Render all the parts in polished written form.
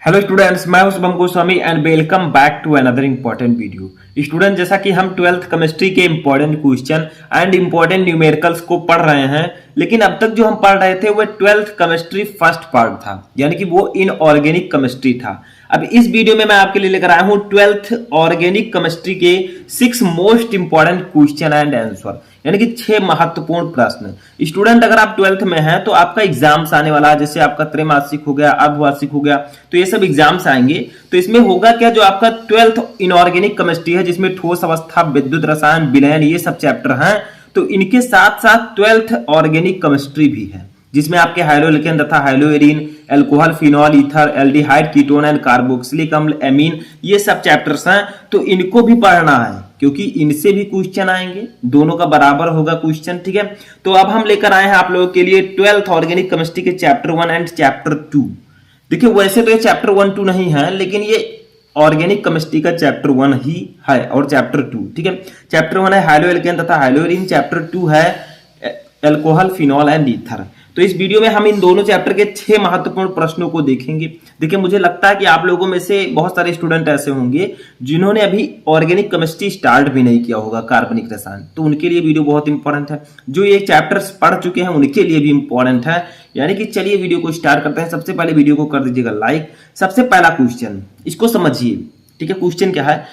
Hello students, मैं हूं Shubham Goswami and welcome back to another important video. Student, जैसा कि हम 12th केमिस्ट्री के important question and important numericals को पढ़ रहे हैं, लेकिन अब तक जो हम पढ़ रहे थे वो 12th केमिस्ट्री फर्स्ट पार्ट था, यानी कि वो इनऑर्गेनिक केमिस्ट्री था। अब इस वीडियो में मैं आपके लिए लेकर आया हूं 12th ऑर्गेनिक केमिस्ट्री के 6 most important question and answer, यानी कि 6 महत्वपूर्ण प्रश्न। स्टूडेंट, अगर आप 12th में हैं तो आपका एग्जाम्स आने वाला है, जैसे आपका त्रैमासिक हो गया, अर्धवार्षिक हो गया, तो ये सब एग्जाम्स आएंगे। तो इसमें होगा क्या, जो आपका 12th इनऑर्गेनिक केमिस्ट्री है, जिसमें ठोस अवस्था, विद्युत रसायन, विलयन, ये सब चैप्टर हैं, तो इनके साथ साथ 12th ऑर्गेनिक केमिस्ट्री भी है, जिसमें आपके हाइड्रोलिकन तथा हाइड्रोएरिन, alcohol, phenol, ether, aldehyde, ketone and carboxylic अम्ल, एमीन, ये सब चैप्टर्स हैं। तो इनको भी पढ़ना है, क्योंकि इनसे भी क्वेश्चन आएंगे, दोनों का बराबर होगा क्वेश्चन, ठीक है। तो अब हम लेकर आए हैं आप लोगों के लिए 12th ऑर्गेनिक केमिस्ट्री के चैप्टर 1 एंड चैप्टर 2। देखिए, वैसे तो ये चैप्टर 1, 2 नहीं है, लेकिन ये ऑर्गेनिक केमिस्ट्री का चैप्टर 1 ही है और चैप्टर 2, ठीक है। चैप्टर 1 है हाइड्रोएल्केन तथा हाइड्रोएरिन, चैप्टर 2 है अल्कोहल, फिनॉल एंड ईथर। तो इस वीडियो में हम इन दोनों चैप्टर के 6 महत्वपूर्ण प्रश्नों को देखेंगे। देखिए, मुझे लगता है कि आप लोगों में से बहुत सारे स्टूडेंट ऐसे होंगे जिन्होंने अभी ऑर्गेनिक केमिस्ट्री स्टार्ट भी नहीं किया होगा, कार्बनिक रसायन, तो उनके लिए वीडियो बहुत इंपॉर्टेंट है। जो ये चैप्टर्स पढ़ चुके हैं उनके लिए भी इंपॉर्टेंट है, यानी कि चलिए वीडियो को स्टार्ट करते हैं। सबसे पहले वीडियो को कर दीजिएगा लाइक। सबसे पहला क्वेश्चन, इसको समझिए, ठीक है। क्वेश्चन क्या है,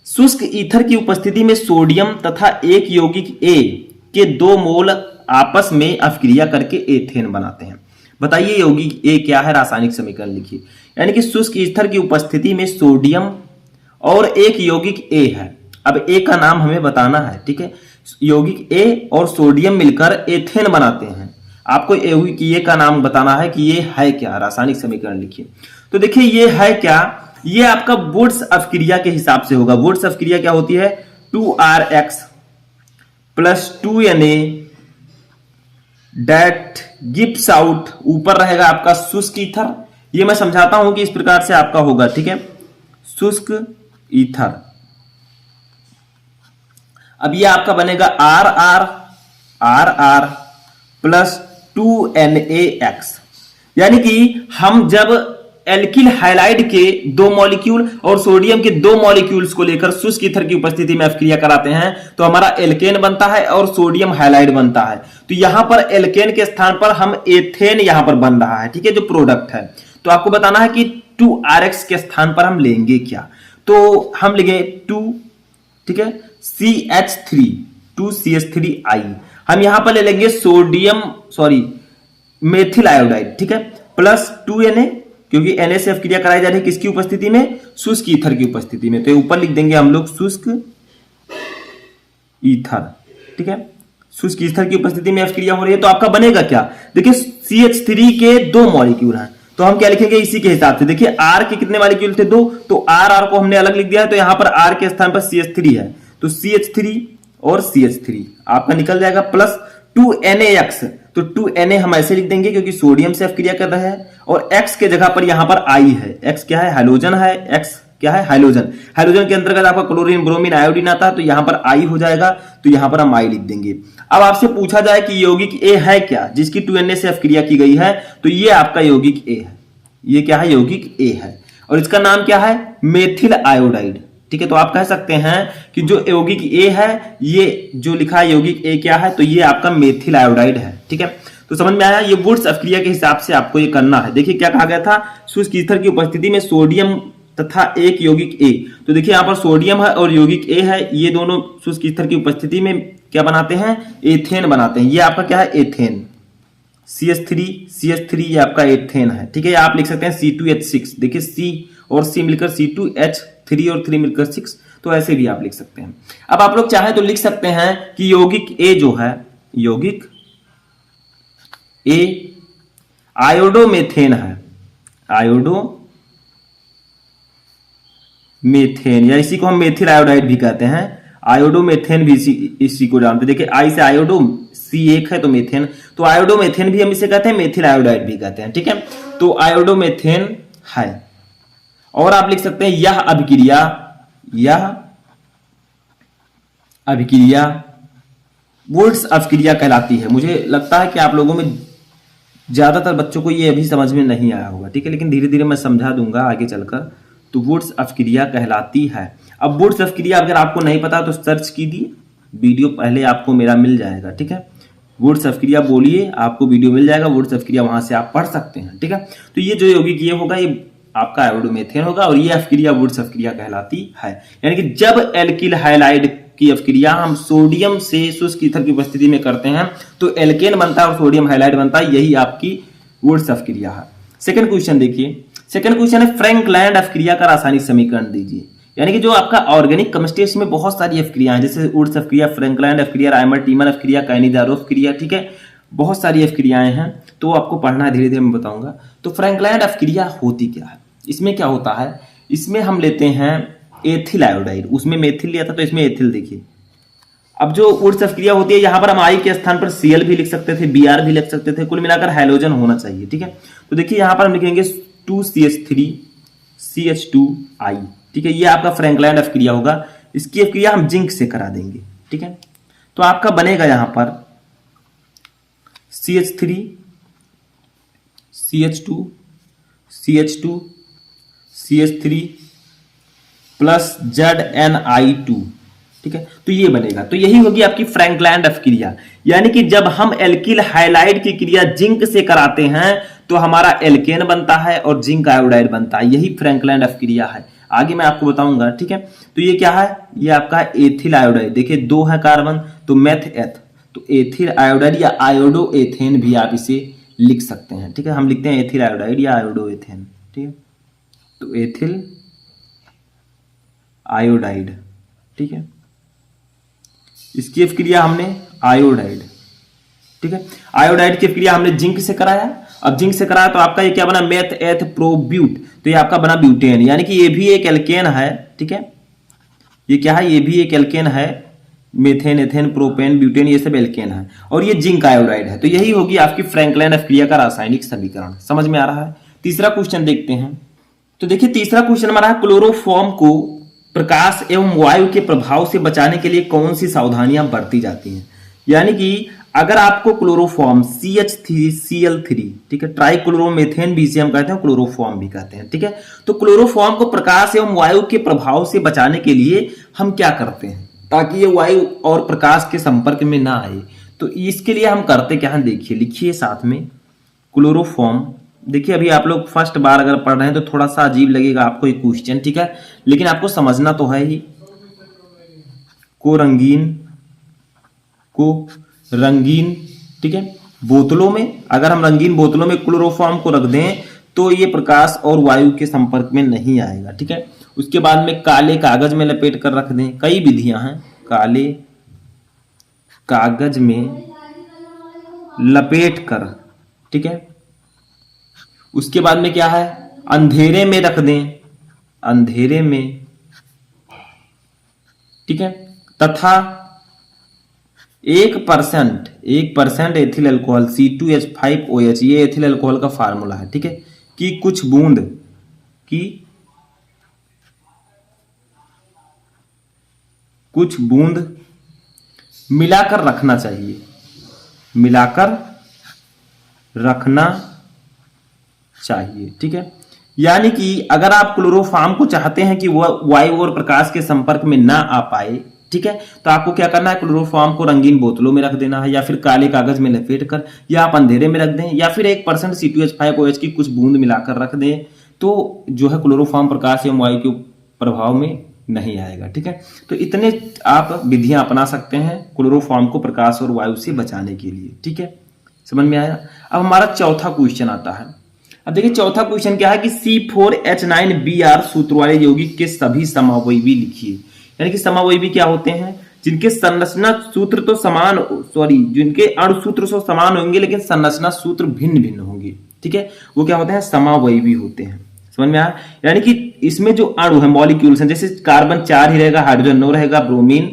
शुष्क ईथर की उपस्थिति में सोडियम तथा एक यौगिक ए के 2 मोल आपस में अभिक्रिया करके एथेन बनाते हैं। बताइए यौगिक ए क्या है, रासायनिक समीकरण लिखिए। यानी कि शुष्क ईथर की उपस्थिति में सोडियम और एक यौगिक ए है। अब ए का नाम हमें बताना है, ठीक है। यौगिक ए और सोडियम मिलकर एथेन बनाते हैं। आपको यौगिक ए का नाम बताना है कि ये है क्या, रासायनिक समीकरण लिखिए। तो देखिए, ये है क्या, ये आपका वुड्स अभिक्रिया के हिसाब से होगा। वुड्स अभिक्रिया क्या होती है, 2RX plus 2Na date Gibbs out, ऊपर रहेगा आपका शुष्क ईथर। ये मैं समझाता हूं कि इस प्रकार से आपका होगा, ठीक है। शुष्क ईथर, अब ये आपका बनेगा RR प्लस 2NaX। यानी कि हम जब एल्किल हाइलाइड के 2 मॉलिक्यूल और सोडियम के 2 मॉलिक्यूल्स को लेकर शुष्क ईथर की उपस्थिति में अभिक्रिया कराते हैं, तो हमारा एल्केन बनता है और सोडियम हाइलाइड बनता है। तो यहां पर एल्केन के स्थान पर हम एथेन यहां पर बन रहा है, ठीक है, जो प्रोडक्ट है। तो आपको बताना है कि 2RX के स्थान पर हम लेंगे क्या। तो हम लेंगे 2, ठीक है, CH3, 2CH3I। हम यहां पर ले लेंगे मेथिल आयोडाइड, ठीक है, प्लस 2Na, क्योंकि Na से अभिक्रिया कराई जा रही है किसकी उपस्थिति में, शुष्क ईथर की उपस्थिति में। तो ऊपर लिख देंगे हम लोग शुष्क ईथर, ठीक है। शुष्क ईथर की उपस्थिति में अभिक्रिया हो रही है, तो आपका बनेगा क्या, देखिए CH3 के 2 मॉलिक्यूल हैं, तो हम क्या लिखेंगे इसी के हिसाब से। देखिए R के कितने मॉलिक्यूल थे, 2, तो RR को हमने अलग लिख दिया है, तो यहां पर R के स्थान पर CH3 है, तो CH3 और CH3 आपका निकल जाएगा, प्लस 2NaX। तो 2Na हम ऐसे लिख देंगे क्योंकि सोडियम से अभिक्रिया कर रहे हैं, और X के जगह पर यहां पर I है। X क्या है, हाइड्रोजन है, X क्या है, हाइड्रोजन। हाइड्रोजन के अंतर्गत आपका क्लोरीन, ब्रोमीन, आयोडीन आता है, तो यहां पर I हो जाएगा, तो यहां पर हम I लिख देंगे। अब आपसे पूछा जाए कि यौगिक A है क्या, जिसकी 2Na से अभिक्रिया की गई है, तो ये आपका यौगिक A है। ये क्या है, यौगिक A है, और इसका नाम क्या है, मेथिल आयोडाइड, ठीक है। तो आप कह सकते हैं कि जो यौगिक ए है, ये जो लिखा है यौगिक ए क्या है, तो ये आपका मेथिल आयोडाइड है, ठीक है। तो समझ में आया, ये वुड्स अभिक्रिया के हिसाब से आपको ये करना है। देखिए क्या कहा गया था, शुष्क ईथर की उपस्थिति में सोडियम तथा एक यौगिक ए। तो देखिए यहाँ पर सोडियम है और यौगिक ए है, ये दोनों शुष्क ईथर की उपस्थिति में क्या बनाते हैं, एथेन बनाते हैं। ये आपका क्या है, एथेन। CH3 ये आपका एथेन है, ठीक है। आप लिख सकते हैं C2H6। देखिए C और C मिलकर C2H3 और 3 मिलकर 6, तो ऐसे भी आप लिख सकते हैं। अब आप लोग चाहे तो लिख सकते हैं कि यौगिक ए जो है, यौगिक ए आयोडोमेथेन है, आयोडोमेथेन, या इसी को हम मेथिल आयोडाइड भी कहते हैं। आयोडोमेथेन भी इसी को जानते हैं। देखिए आई से आयोडो, C1 है तो मेथेन, तो आयोडोमेथेन भी हम इसे कहते हैं, मेथिल आयोडाइड भी कहते हैं, ठीक है। तो आयोडोमेथेन है। और आप लिख सकते हैं यह अभिक्रिया वुड्स अभिक्रिया कहलाती है। मुझे लगता है कि आप लोगों में ज्यादातर बच्चों को ये अभी समझ में नहीं आया होगा, ठीक है, लेकिन धीरे धीरे मैं समझा दूंगा आगे चलकर। तो वुड्स अपक्रिया कहलाती है। अब वुड्स अपक्रिया अगर आपको नहीं पता तो सर्च कीजिए, वीडियो पहले आपको मेरा मिल जाएगा, ठीक है। वुड्स अपक्रिया बोलिए, आपको वीडियो मिल जाएगा, वुड्स अपक्रिया वहां से आप पढ़ सकते हैं, ठीक है। तो ये जो यौगिक ये होगा, ये आपका आयोडोमेथेन होगा और ये अपक्रिया वुड्स अपक्रिया कहलाती है। यानी कि जब एल्किल हाइलाइड की अपक्रिया हम सोडियम से शुष्क ईथर की उपस्थिति में करते हैं तो एल्केन बनता है और सोडियम हाइलाइड बनता है, यही आपकी वुड्स अपक्रिया है। सेकंड क्वेश्चन देखिए, सेकंड क्वेश्चन है फ्रैंकलैंड अपक्रिया का रासायनिक समीकरण दीजिए। यानी कि जो आपका ऑर्गेनिक केमिस्ट्री में बहुत सारी अपक्रिया हैं, जैसे वुड्स अपक्रिया, फ्रैंकलैंड अपक्रिया, राइमर टीमन अपक्रिया, काइनीडारो अपक्रिया, ठीक है, बहुत सारी अपक्रियाएं हैं, तो आपको पढ़ना है, धीरे धीरे मैं बताऊंगा। तो फ्रैंकलैंड अपक्रिया होती क्या है, इसमें क्या होता है, इसमें हम लेते हैं एथिल आयोडाइड, उसमें मेथिल लिया था तो इसमें एथिल। देखिए अब जो वुड्स अपक्रिया होती है, यहां पर हम आई के स्थान पर Cl भी लिख सकते थे, Br भी लिख सकते थे, कुल मिलाकर हाइड्रोजन होना चाहिए, ठीक है। तो देखिए यहां पर हम लिखेंगे 2CH3 CH2I, ठीक है, ये आपका फ्रैंकलैंड अपक्रिया होगा। इसकी अपक्रिया हम जिंक से करा देंगे, ठीक है। तो आपका बनेगा यहां पर CH3 CH2 CH2 CH3 plus ZnI2, ठीक है। तो ये बनेगा, तो यही होगी आपकी फ्रैंकलैंड अपक्रिया। यानी कि जब हम एल्किल हाइलाइड की क्रिया जिंक से कराते हैं तो हमारा एल्केन बनता है और जिंक आयोडाइड बनता है, यही फ्रैंकलैंड अपक्रिया है। आगे मैं आपको बताऊंगा, ठीक है। तो ये क्या है, ये आपका एथिल आयोडाइड, देखिए 2 है कार्बन तो मेथ एथ, तो एथिल आयोडाइड या आयोडो एथेन भी आप इसे लिख सकते हैं, ठीक है। हम लिखते हैं एथिल आयोडाइड या आयोडो एथेन, ठीक है। तो एथिल आयोडाइड, ठीक है, इसकी अपक्रिया हमने आयोडाइड, ठीक है, आयोडाइड की अपक्रिया हमने जिंक से कराया। अब जिंक से कराया तो आपका ये क्या बना, मेथ एथ प्रोब्यूट, तो ये आपका बना ब्यूटेन, यानी कि ये भी एक एल्केन है, ठीक है। ये क्या है, ये भी एक एल्केन है, मेथेन एथेन प्रोपेन ब्यूटेन ये सब एल्केन है, और ये जिंक आयोडाइड है। तो यही होगी आपकी फ्रैंकलैंड अपक्रिया का रासायनिक समीकरण। समझ में आ रहा है। तीसरा क्वेश्चन देखते हैं। तो देखिए तीसरा क्वेश्चन हमारा है, क्लोरोफॉर्म को प्रकाश एवं वायु के प्रभाव से बचाने के लिए कौन सी सावधानियां बरती जाती हैं। यानी कि अगर आपको क्लोरोफॉर्म CH3Cl3, ठीक है, ट्राइक्लोरोमेथेन भी इसे हम कहते हैं, क्लोरोफॉर्म भी कहते हैं, ठीक है। तो क्लोरोफॉर्म को प्रकाश एवं वायु के प्रभाव से बचाने के लिए हम क्या करते हैं ताकि ये वायु और प्रकाश के संपर्क में ना आए। तो इसके लिए हम करते क्या हैं, देखिए लिखिए साथ में, क्लोरोफॉर्म। देखिए अभी आप लोग फर्स्ट बार अगर पढ़ रहे हैं तो थोड़ा सा अजीब लगेगा आपको ये क्वेश्चन, ठीक है, लेकिन आपको समझना तो है ही। को रंगीन, ठीक है, बोतलों में, अगर हम रंगीन बोतलों में क्लोरोफॉर्म को रख दें तो ये प्रकाश और वायु के संपर्क में नहीं आएगा, ठीक है। उसके बाद में काले कागज में लपेट कर रख दें, कई विधियां हैं, काले कागज में लपेट कर, ठीक है। उसके बाद में क्या है, अंधेरे में रख दें, अंधेरे में, ठीक है, तथा 1% एथिल अल्कोहल C2H5OH, ये एथिल अल्कोहल का फार्मूला है, ठीक है, कि कुछ बूंद मिलाकर रखना चाहिए, मिलाकर रखना चाहिए, ठीक है। यानी कि अगर आप क्लोरोफॉर्म को चाहते हैं कि वह वायु और प्रकाश के संपर्क में ना आ पाए, ठीक है, तो आपको क्या करना है, क्लोरोफॉर्म को रंगीन बोतलों में रख देना है, या फिर काले कागज में लपेट कर, या आप अंधेरे में रख दें, या फिर 1% C2H5OH की कुछ बूंद मिलाकर रख दें, तो जो है क्लोरोफॉर्म प्रकाश एवं वायु के प्रभाव में नहीं आएगा, ठीक है। तो इतने आप विधियां अपना सकते हैं क्लोरोफॉर्म को प्रकाश और वायु से बचाने के लिए, ठीक है, समझ में आया। अब हमारा चौथा क्वेश्चन आता है। अब देखिए चौथा क्वेश्चन क्या है कि C4H9Br सूत्र वाले यौगिक के सभी समावयवी लिखिए। यानी कि समावयवी क्या होते हैं, जिनके संरचना सूत्र तो समान, जिनके अणु सूत्र तो समान होंगे लेकिन संरचना सूत्र भिन्न भिन्न होंगे, ठीक है, वो क्या होते हैं, समावयवी होते हैं। समझ में आया। यानी कि इसमें जो अणु है, मॉलिक्यूल्स हैं, जैसे कार्बन 4 ही रहेगा, हाइड्रोजन 9 रहेगा, ब्रोमीन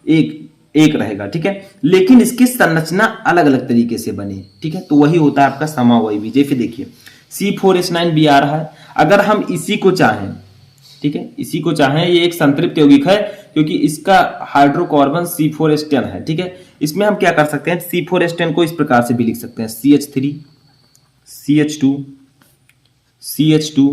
एक रहेगा, ठीक है, लेकिन इसकी संरचना अलग अलग तरीके से बने, ठीक है, तो वही होता है आपका समावयवी। जैसे देखिए C4H9Br है, अगर हम इसी को चाहें, ठीक है, इसी को चाहें, ये एक संतृप्त यौगिक है क्योंकि इसका हाइड्रोकार्बन C4H10 है, ठीक है। इसमें हम क्या कर सकते हैं, C4H10 को इस प्रकार से भी लिख सकते हैं, CH3 CH2 CH2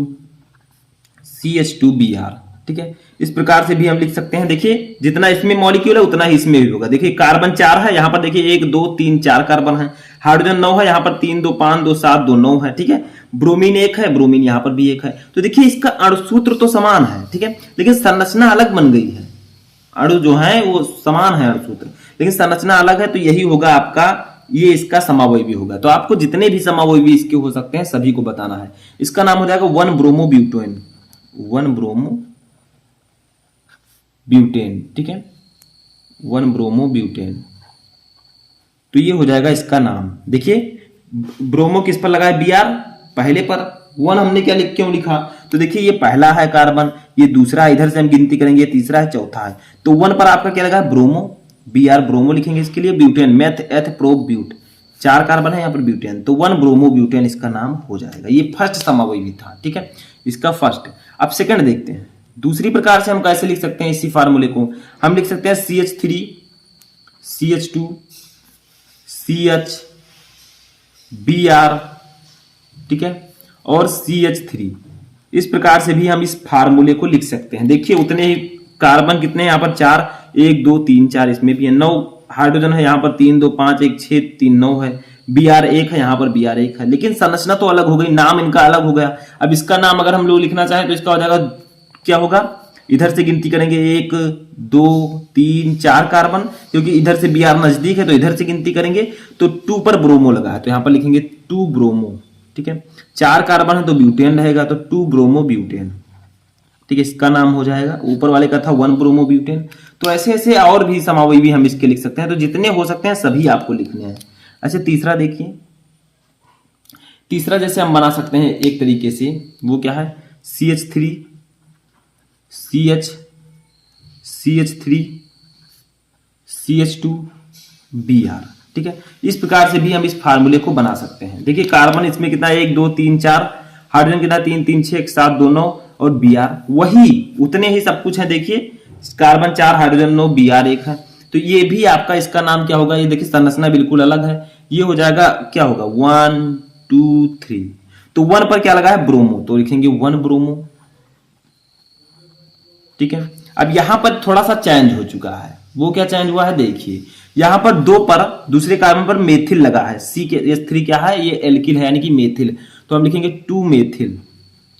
CH2Br, ठीक है। इस प्रकार से भी हम लिख सकते हैं। देखिए जितना इसमें मॉलिक्यूल है उतना ही इसमें भी होगा। देखिए कार्बन 4 है, यहां पर देखिए 1 2 3 4 कार्बन है। हाइड्रोजन 9 है, यहां पर 3 2 5 2 7 2 9 है, ठीक है। ब्रोमीन 1 है, ब्रोमीन यहां पर भी 1 है। तो देखिए इसका अणुसूत्र तो समान है, ठीक है, लेकिन संरचना अलग बन गई है। अणु जो है वो समान है अणुसूत्र, लेकिन संरचना अलग है। तो यही होगा आपका, ये इसका समावयवी होगा। तो आपको जितने भी समावयवी इसके हो सकते हैं सभी को बताना है। इसका नाम हो जाएगा 1 ब्रोमो ब्यूटेन, 1 ब्रोमो ब्यूटेन, ठीक है, 1 ब्रोमो ब्यूटेन। तो ये हो जाएगा इसका नाम। देखिए ब्रोमो किस पर लगा है, Br पहले पर। 1 हमने क्या क्यों लिखा, तो देखिए ये पहला है कार्बन, ये दूसरा है, इधर से हम गिनती करेंगे, ये तीसरा है, चौथा है। तो 1 पर आपका क्या लगा है, ब्रोमो, Br ब्रोमो लिखेंगे इसके लिए। Butane, meth eth prop but, 4 carbon है यहाँ पर ब्यूटेन, तो 1 ब्रोमो ब्यूटेन इसका नाम हो जाएगा। ये फर्स्ट समावयवी था, ठीक है, इसका फर्स्ट। अब सेकंड देखते हैं। दूसरी प्रकार से हम कैसे लिख सकते हैं इसी फार्मूले को, हम लिख सकते हैं CH3 CH2 CH Br, ठीक है, और CH3। इस प्रकार से भी हम इस फार्मूले को लिख सकते हैं। देखिए उतने ही कार्बन कितने हैं यहाँ पर, 4, 1 2 3 4, इसमें भी है। 9 हाइड्रोजन है यहाँ पर, 3 2 5 1 6 3 9 है। Br 1 है यहाँ पर, Br 1 है, लेकिन संरचना तो अलग हो गई, नाम इनका अलग हो गया। अब इसका नाम अगर हम लोग लिखना चाहें तो इसका हो जाएगा, क्या होगा, इधर से गिनती करेंगे 1 2 3 4 कार्बन, क्योंकि इधर से Br नजदीक है तो इधर से गिनती करेंगे। तो 2 पर ब्रोमो लगा है तो यहाँ पर लिखेंगे 2 ब्रोमो, ठीक है। 4 कार्बन है तो ब्यूटेन रहेगा, तो 2 ब्रोमो ब्यूटेन, ठीक है, इसका नाम हो जाएगा। ऊपर वाले का था 1 ब्रोमो ब्यूटेन। तो ऐसे ऐसे और भी समावयवी हम इसके लिख सकते हैं। तो जितने हो सकते हैं सभी आपको लिखने हैं। अच्छा तीसरा देखिए, तीसरा जैसे हम बना सकते हैं एक तरीके से, वो क्या है, CH3 CH CH3 CH2 Br, ठीक है। इस प्रकार से भी हम इस फार्मूले को बना सकते हैं। देखिए कार्बन इसमें कितना, 1 2 3 4, हाइड्रोजन कितना, 3 3 6 7 2 9, और Br वही उतने ही सब कुछ है। देखिए कार्बन 4 हाइड्रोजन 9 Br 1 है। तो ये भी आपका, इसका नाम क्या होगा, ये देखिए संरचना बिल्कुल अलग है। ये हो जाएगा, क्या होगा, 1 2 3। तो 1 पर क्या लगा है, ब्रोमो, तो लिखेंगे 1 ब्रोमो, ठीक है। अब यहां पर थोड़ा सा चेंज हो चुका है। वो क्या चेंज हुआ है, देखिए यहां पर 2 पर दूसरे कार्बन पर मेथिल लगा है। CH3 क्या है, ये एल्किल है यानी कि मेथिल, तो हम लिखेंगे 2 मेथिल,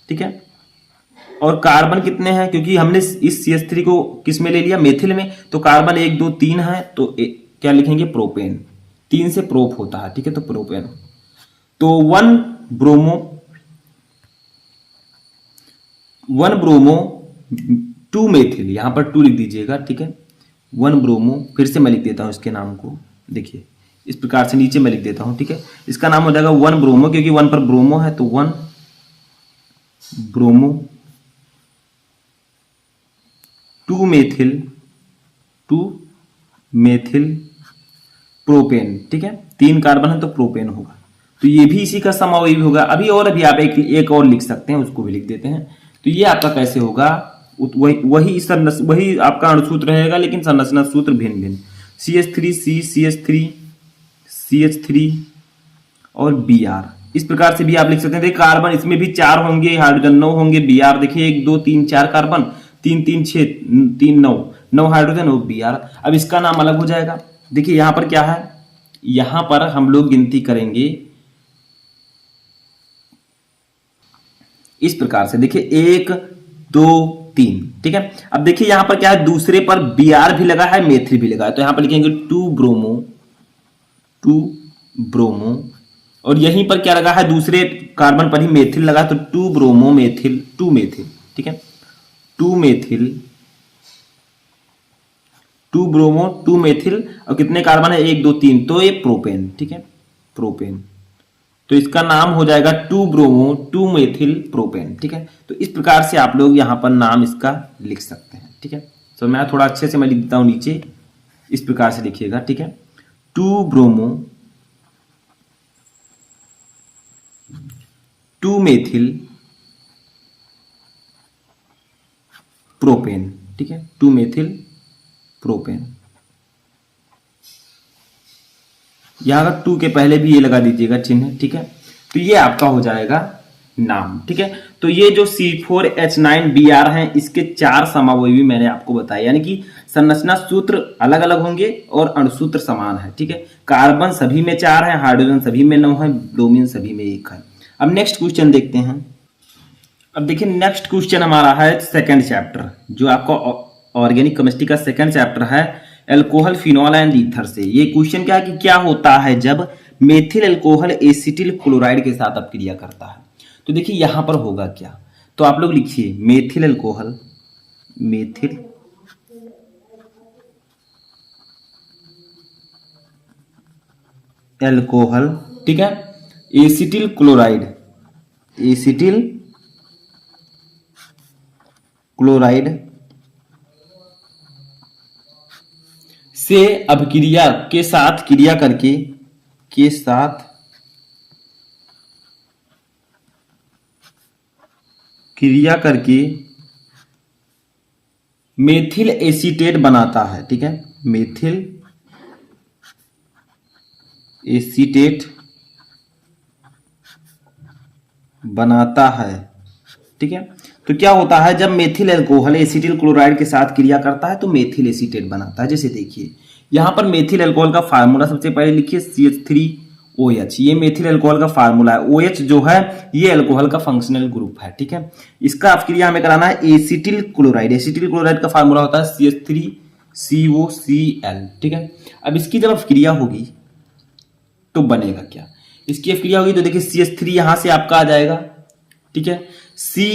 ठीक है। और कार्बन कितने हैं, क्योंकि हमने इस CH3 को किस में ले लिया, मेथिल में, तो कार्बन 1 2 3 है, तो क्या लिखेंगे, प्रोपेन, 3 से प्रोप होता है, ठीक है, तो प्रोपेन। तो 1 ब्रोमो 2 मेथिल, यहां पर 2 लिख दीजिएगा, ठीक है। 1 ब्रोमो, फिर से मैं लिख देता हूं इसके नाम को, देखिए इस प्रकार से नीचे मैं लिख देता हूं, ठीक है। इसका नाम हो जाएगा 1 ब्रोमो, क्योंकि 1 पर ब्रोमो है, तो 1 ब्रोमो 2 मेथिल 2 मेथिल प्रोपेन, ठीक है। 3 कार्बन है तो प्रोपेन होगा। तो ये भी इसी का समावयवी होगा। अभी और भी आप एक और लिख सकते हैं, उसको भी लिख देते हैं। तो ये आपका कैसे होगा, वही आपका अणुसूत्र रहेगा, लेकिन संरचना सूत्र भिन्न भिन्न। CH3 और Br, इस प्रकार से भी आप लिख सकते हैं। देखिए कार्बन इसमें भी 4 होंगे, हाइड्रोजन 9 होंगे, Br देखिए 1 2 3 4 कार्बन, 3 3 6 3 9 हाइड्रोजन और Br। अब इसका नाम अलग हो जाएगा। देखिए यहां पर क्या है, यहां पर हम लोग गिनती करेंगे इस प्रकार से। देखिए 1 2 3, ठीक है। अब देखिए यहां पर क्या है, दूसरे पर Br भी लगा है, मेथिल भी लगा है, तो यहां पर लिखेंगे 2 ब्रोमो, और यहीं पर क्या लगा है, दूसरे कार्बन पर ही मेथिल लगा, तो 2 ब्रोमो मेथिल 2 मेथिल, ठीक है, 2 मेथिल 2 ब्रोमो 2 मेथिल, और कितने कार्बन है, 1 2 3, तो ये प्रोपेन, ठीक है, प्रोपेन। तो इसका नाम हो जाएगा 2 ब्रोमो 2 मेथिल प्रोपेन, ठीक है। तो इस प्रकार से आप लोग यहां पर नाम इसका लिख सकते हैं, ठीक है। तो मैं थोड़ा अच्छे से मैं लिख देता हूं नीचे, इस प्रकार से लिखिएगा, ठीक है। 2 ब्रोमो 2 मेथिल प्रोपेन, ठीक है, 2 मेथिल प्रोपेन। यहां 2 के पहले भी ये लगा दीजिएगा चिन्ह, ठीक है। तो ये आपका हो जाएगा नाम। ठीक है, तो ये जो C4H9Br हैं इसके 4 समावयवी मैंने आपको बताया, यानी कि संरचना सूत्र अलग अलग होंगे और अणुसूत्र समान है। ठीक है, कार्बन सभी में 4 है, हाइड्रोजन सभी में 9 है, ब्रोमीन सभी में 1 है। अब नेक्स्ट क्वेश्चन देखते हैं। अब देखिए नेक्स्ट क्वेश्चन हमारा है सेकंड चैप्टर, जो आपका ऑर्गेनिक केमिस्ट्री का सेकंड चैप्टर है, अल्कोहल, फिनॉल एंड ईथर से। ये क्वेश्चन क्या है कि क्या होता है जब मेथिल अल्कोहल एसिटिल क्लोराइड के साथ अपक्रिया करता है। तो देखिए यहां पर होगा क्या, तो आप लोग लिखिए मेथिल अल्कोहल, मेथिल अल्कोहल, ठीक है, एसिटिल क्लोराइड, एसिटिल क्लोराइड से अभिक्रिया के साथ क्रिया करके, के साथ क्रिया करके मेथिल एसीटेट बनाता है। ठीक है, मेथिल एसीटेट बनाता है। ठीक है, तो क्या होता है जब मेथिल अल्कोहल एसिटिल क्लोराइड के साथ क्रिया करता है तो मेथिल एसीटेट बनाता है। जैसे देखिए यहां पर मेथिल अल्कोहल का फार्मूला सबसे पहले लिखिए CH3OH, ये मेथिल अल्कोहल का फार्मूला है। OH जो है ये अल्कोहल का फंक्शनल ग्रुप है। ठीक है, इसका अपक्रिया हमें कराना है एसिटिल क्लोराइड, एसिटिल क्लोराइड का फार्मूला होता है CH3COCl। ठीक है, अब इसकी जब अपक्रिया होगी तो बनेगा क्या, इसकी अपक्रिया होगी तो देखिए CH3 यहां से आपका आ जाएगा। ठीक है, C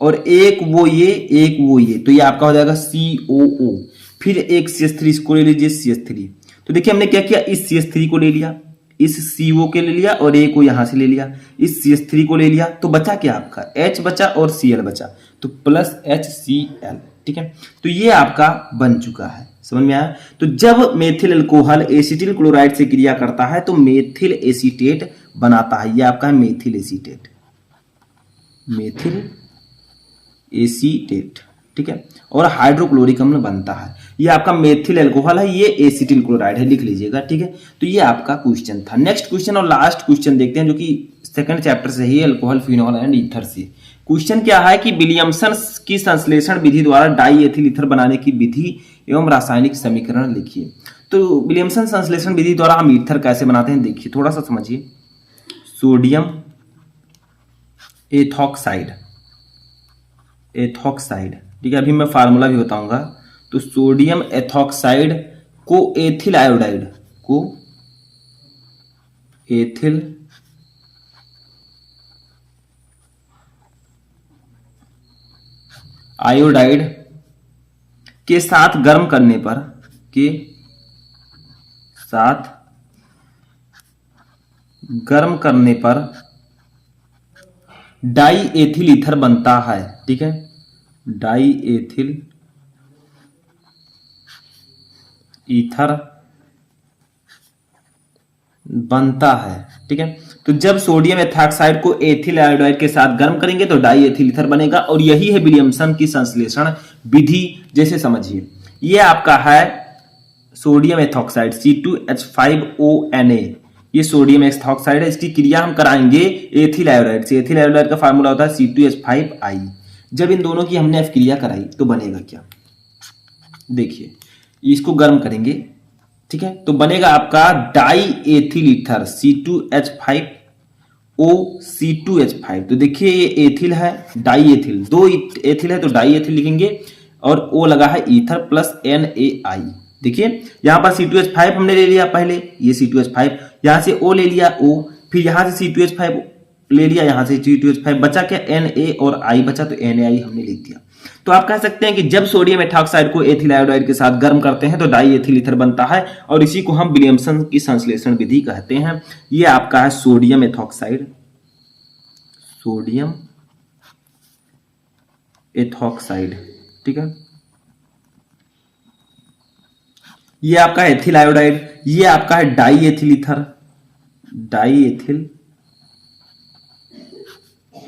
और एक वो ये, तो ये आपका हो जाएगा COO, फिर एक CH3 इसको ले लीजिए CH3। तो देखिए हमने क्या किया, इस CH3 को ले लिया, इस CO के ले लिया और A को यहां से ले लिया, इस CH3 को ले लिया, तो बचा क्या आपका H बचा और Cl बचा, तो प्लस HCl। ठीक है, तो ये आपका बन चुका है, समझ में आया। तो जब मेथिल अल्कोहल एसिटिल क्लोराइड से क्रिया करता है तो मेथिल एसीटेट बनाता है। ये आपका है मेथिल एसीटेट, मेथिल एसीटेट। ठीक है, और हाइड्रोक्लोरिक अम्ल बनता है। ये आपका मेथिल अल्कोहल है, ये एसिटिल क्लोराइड है, लिख लीजिएगा। ठीक है, तो ये आपका क्वेश्चन था। नेक्स्ट क्वेश्चन और लास्ट क्वेश्चन देखते हैं, जो कि सेकंड चैप्टर से ही, अल्कोहल, फिनॉल एंड ईथर से। क्वेश्चन क्या है कि विलियमसन की संश्लेषण विधि द्वारा डाई एथिल ईथर बनाने की विधि एवं रासायनिक समीकरण लिखिए। तो विलियमसन संश्लेषण विधि द्वारा हम ईथर कैसे बनाते हैं, देखिए थोड़ा सा समझिए। सोडियम एथॉक्साइड, एथॉक्साइड, ठीक है, अभी मैं फार्मूला भी बताऊंगा। तो सोडियम एथॉक्साइड को एथिल आयोडाइड, को एथिल आयोडाइड के साथ गर्म करने पर, के साथ गर्म करने पर डाई एथिल ईथर बनता है। ठीक है, डाई एथिल ईथर बनता है। ठीक है, तो जब सोडियम एथॉक्साइड को एथिल आयोडाइड के साथ गर्म करेंगे तो डाई एथिल ईथर बनेगा, और यही है विलियमसन की संश्लेषण विधि। जैसे समझिए ये आपका है सोडियम एथॉक्साइड C2H5ONa, ये सोडियम एथॉक्साइड है, इसकी क्रिया हम कराएंगे एथिल आयोडाइड से। एथिल आयोडाइड का फार्मूला होता है C2H5I। जब इन दोनों की हमने अपक्रिया कराई तो बनेगा क्या, देखिए इसको गर्म करेंगे। ठीक है, तो बनेगा आपका die ethyl ether C2H5O, C2H5। तो देखिए ये एथिल है, डाई एथिल, दो एथिल है तो डाई एथिल लिखेंगे, और O लगा है ईथर प्लस NaI। देखिए यहां पर C2H5 हमने ले लिया पहले, ये C2H5, यहां से O ले लिया O, फिर यहां से C2H5 ले लिया, यहां से C2H5 बचा क्या, Na और I बचा, तो NaI हमने लिख दिया। तो आप कह सकते हैं कि जब सोडियम एथॉक्साइड को एथिल आयोडाइड के साथ गर्म करते हैं तो डाई एथिल ईथर बनता है, और इसी को हम विलियमसन की संश्लेषण विधि कहते हैं। ये आपका है सोडियम एथॉक्साइड, सोडियम एथॉक्साइड। ठीक है, ये आपका एथिल आयोडाइड, ये आपका है die ethyl ether, die ethyl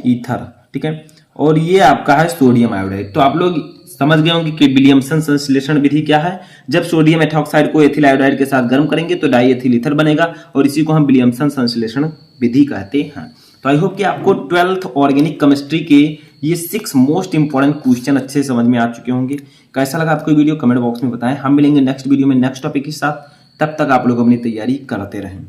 ether. ठीक है, और ये आपका है सोडियम आयोडाइड। तो आप लोग समझ गए होंगे कि विलियमसन संश्लेषण विधि क्या है। जब सोडियम एथॉक्साइड को एथिल आयोडाइड के साथ गर्म करेंगे तो डाई एथिल ईथर बनेगा और इसी को हम विलियमसन संश्लेषण विधि कहते हैं। तो आई होप कि आपको 12th ऑर्गेनिक केमिस्ट्री के ये 6 मोस्ट इंपॉर्टेंट क्वेश्चन अच्छे से समझ में आ चुके होंगे। कैसा लगा आपको वीडियो कमेंट बॉक्स में बताएं। हम मिलेंगे नेक्स्ट वीडियो में नेक्स्ट टॉपिक के साथ। तब तक आप लोग अपनी तैयारी करते रहें।